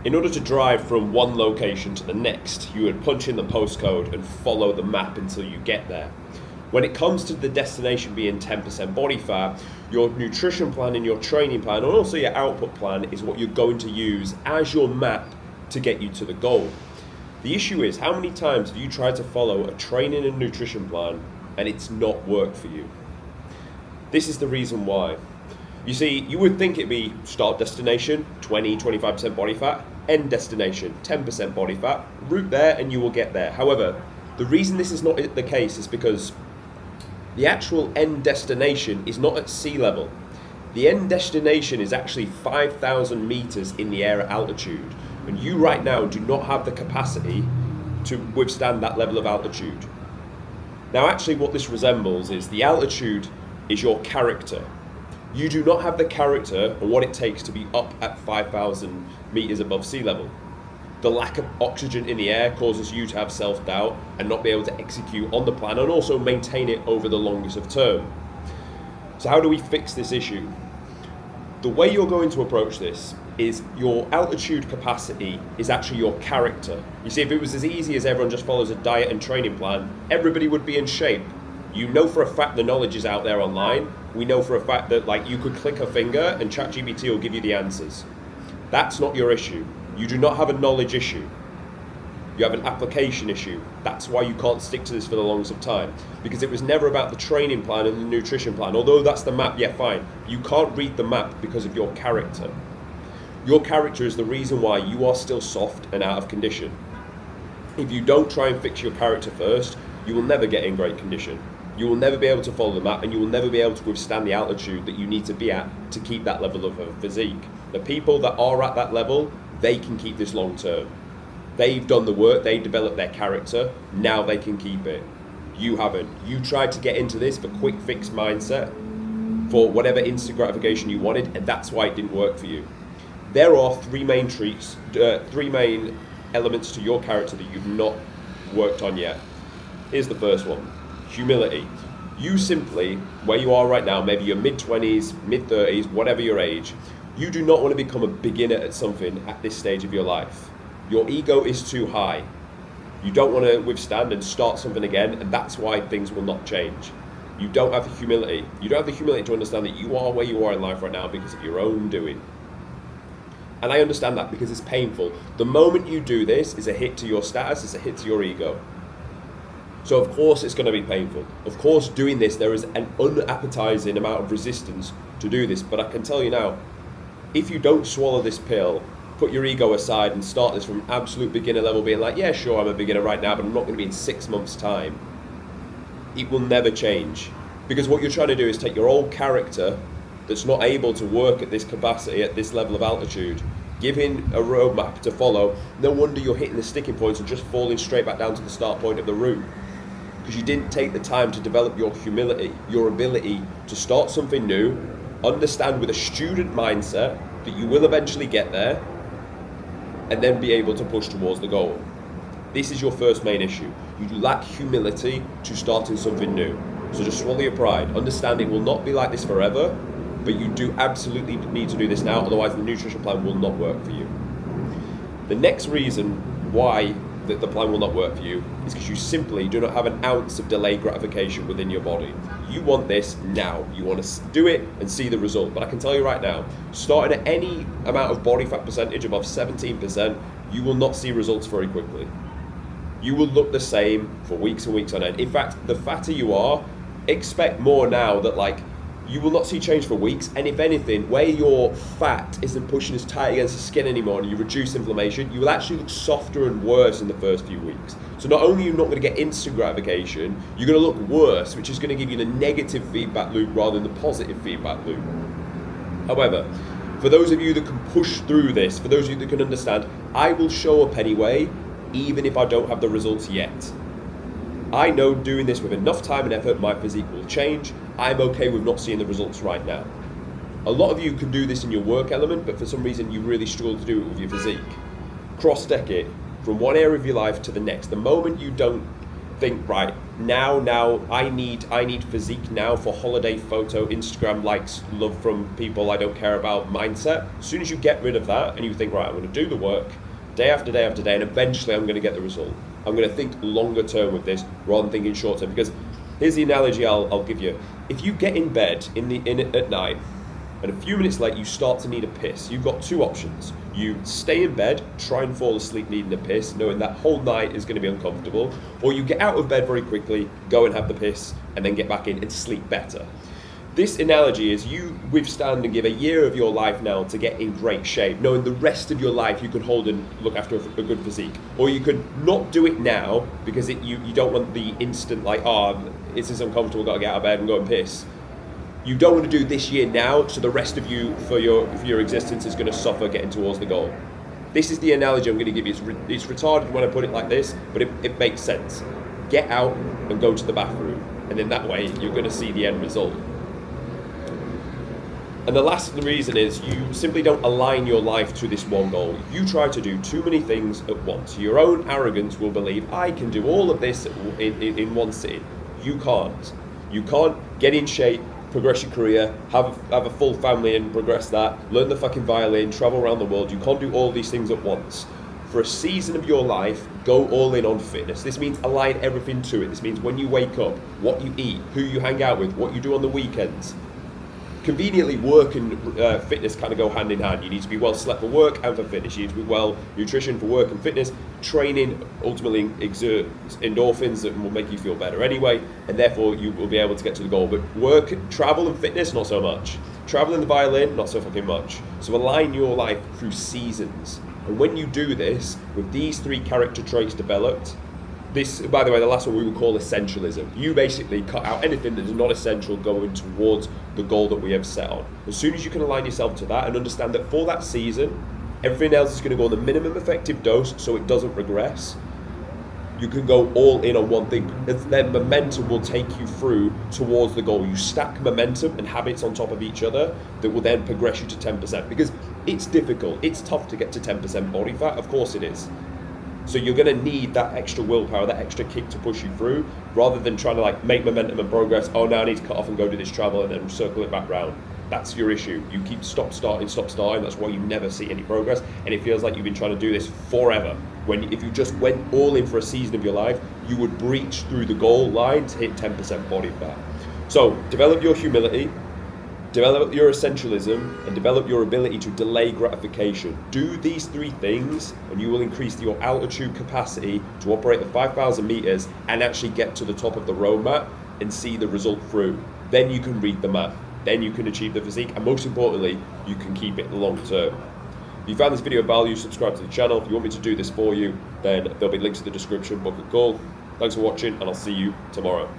In order to drive from one location to the next, you would punch in the postcode and follow the map until you get there. When it comes to the destination being 10% body fat, your nutrition plan and your training plan, and also your output plan, is what you're going to use as your map to get you to the goal. The issue is, how many times have you tried to follow a training and nutrition plan and it's not worked for you? This is the reason why. You see, you would think it'd be start destination, 20-25% body fat, end destination, 10% body fat, route there and you will get there. However, the reason this is not the case is because the actual end destination is not at sea level. The end destination is actually 5,000 meters in the air at altitude, and you right now do not have the capacity to withstand that level of altitude. Now actually what this resembles is the altitude is your character. You do not have the character or what it takes to be up at 5,000 meters above sea level. The lack of oxygen in the air causes you to have self-doubt and not be able to execute on the plan and also maintain it over the longest of term. So how do we fix this issue? The way you're going to approach this is your altitude capacity is actually your character. You see, if it was as easy as everyone just follows a diet and training plan, everybody would be in shape. You know for a fact the knowledge is out there online. We know for a fact that you could click a finger and ChatGPT will give you the answers. That's not your issue. You do not have a knowledge issue. You have an application issue. That's why you can't stick to this for the longest of time. Because it was never about the training plan and the nutrition plan. Although that's the map, yeah, fine. You can't read the map because of your character. Your character is the reason why you are still soft and out of condition. If you don't try and fix your character first, you will never get in great condition. You will never be able to follow the map and you will never be able to withstand the altitude that you need to be at to keep that level of a physique. The people that are at that level, they can keep this long term. They've done the work, they developed their character, now they can keep it. You haven't. You tried to get into this for quick fix mindset, for whatever instant gratification you wanted, and that's why it didn't work for you. There are three main elements to your character that you've not worked on yet. Here's the first one. Humility. You simply, where you are right now, maybe your mid-20s, mid-30s, whatever your age, you do not want to become a beginner at something at this stage of your life. Your ego is too high. You don't want to withstand and start something again, and that's why things will not change. You don't have the humility. You don't have the humility to understand that you are where you are in life right now because of your own doing. And I understand that because it's painful. The moment you do this is a hit to your status, it's a hit to your ego. So of course it's going to be painful. Of course doing this, there is an unappetizing amount of resistance to do this. But I can tell you now, if you don't swallow this pill, put your ego aside and start this from absolute beginner level, being like, yeah, sure, I'm a beginner right now, but I'm not going to be in 6 months' time. It will never change. Because what you're trying to do is take your old character that's not able to work at this capacity, at this level of altitude, give him a roadmap to follow. No wonder you're hitting the sticking points and just falling straight back down to the start point of the route. Because you didn't take the time to develop your humility, your ability to start something new, understand with a student mindset that you will eventually get there, and then be able to push towards the goal. This is your first main issue. You lack humility to starting something new. So just swallow your pride. Understand it will not be like this forever, but you do absolutely need to do this now, otherwise the nutrition plan will not work for you. The next reason why the plan will not work for you is because you simply do not have an ounce of delayed gratification within your body. You want this now. You want to do it and see the result. But I can tell you right now, starting at any amount of body fat percentage above 17%, you will not see results very quickly. You will look the same for weeks and weeks on end. In fact, the fatter you are, expect more now that you will not see change for weeks, and if anything, where your fat isn't pushing as tight against the skin anymore and you reduce inflammation, you will actually look softer and worse in the first few weeks. So not only are you not going to get instant gratification, you're going to look worse, which is going to give you the negative feedback loop rather than the positive feedback loop. However, for those of you that can push through this, for those of you that can understand, I will show up anyway, even if I don't have the results yet. I know doing this with enough time and effort, my physique will change. I'm okay with not seeing the results right now. A lot of you can do this in your work element, but for some reason you really struggle to do it with your physique. Cross-deck it from one area of your life to the next. The moment you don't think, right, now I need physique now for holiday photo, Instagram likes, love from people I don't care about mindset. As soon as you get rid of that and you think, right, I'm going to do the work day after day after day, and eventually I'm going to get the result. I'm going to think longer term with this rather than thinking short term. Because here's the analogy I'll give you. If you get in bed at night, and a few minutes later you start to need a piss, you've got two options. You stay in bed, try and fall asleep needing a piss, knowing that whole night is going to be uncomfortable, or you get out of bed very quickly, go and have the piss, and then get back in and sleep better. This analogy is you withstand and give a year of your life now to get in great shape, knowing the rest of your life you could hold and look after a good physique. Or you could not do it now because you don't want the instant like, this is uncomfortable, got to get out of bed and go and piss. You don't want to do this year now, so the rest of you for your existence is going to suffer getting towards the goal. This is the analogy I'm going to give you. It's retarded when I put it like this, but it makes sense. Get out and go to the bathroom, and then that way you're going to see the end result. And the last reason is you simply don't align your life to this one goal. You try to do too many things at once. Your own arrogance will believe, I can do all of this in one sitting. You can't. You can't get in shape, progress your career, have a full family and progress that, learn the fucking violin, travel around the world. You can't do all these things at once. For a season of your life, go all in on fitness. This means align everything to it. This means when you wake up, what you eat, who you hang out with, what you do on the weekends. Conveniently, work and fitness kind of go hand in hand. You need to be well slept for work and for fitness. You need to be well nutrition for work and fitness. Training ultimately exerts endorphins that will make you feel better anyway, and therefore you will be able to get to the goal. But work, travel and fitness, not so much. Travel and the violin, not so fucking much. So align your life through seasons. And when you do this, with these three character traits developed, this, by the way, the last one we would call essentialism. You basically cut out anything that is not essential going towards the goal that we have set on. As soon as you can align yourself to that and understand that for that season, everything else is going to go on the minimum effective dose so it doesn't regress, you can go all in on one thing. Then momentum will take you through towards the goal. You stack momentum and habits on top of each other that will then progress you to 10%. Because it's difficult, it's tough to get to 10% body fat, of course it is. So you're going to need that extra willpower, that extra kick to push you through, rather than trying to make momentum and progress. Oh, now I need to cut off and go do this travel and then circle it back round. That's your issue. You keep stop starting. That's why you never see any progress, and it feels like you've been trying to do this forever. When if you just went all in for a season of your life, you would breach through the goal line to hit 10% body fat. So develop your humility, develop your essentialism, and develop your ability to delay gratification. Do these three things and you will increase your altitude capacity to operate the 5,000 meters and actually get to the top of the roadmap and see the result through. Then you can read the math. Then you can achieve the physique, and most importantly, you can keep it long term. If you found this video of value, subscribe to the channel. If you want me to do this for you, then there'll be links in the description, book a call. Thanks for watching, and I'll see you tomorrow.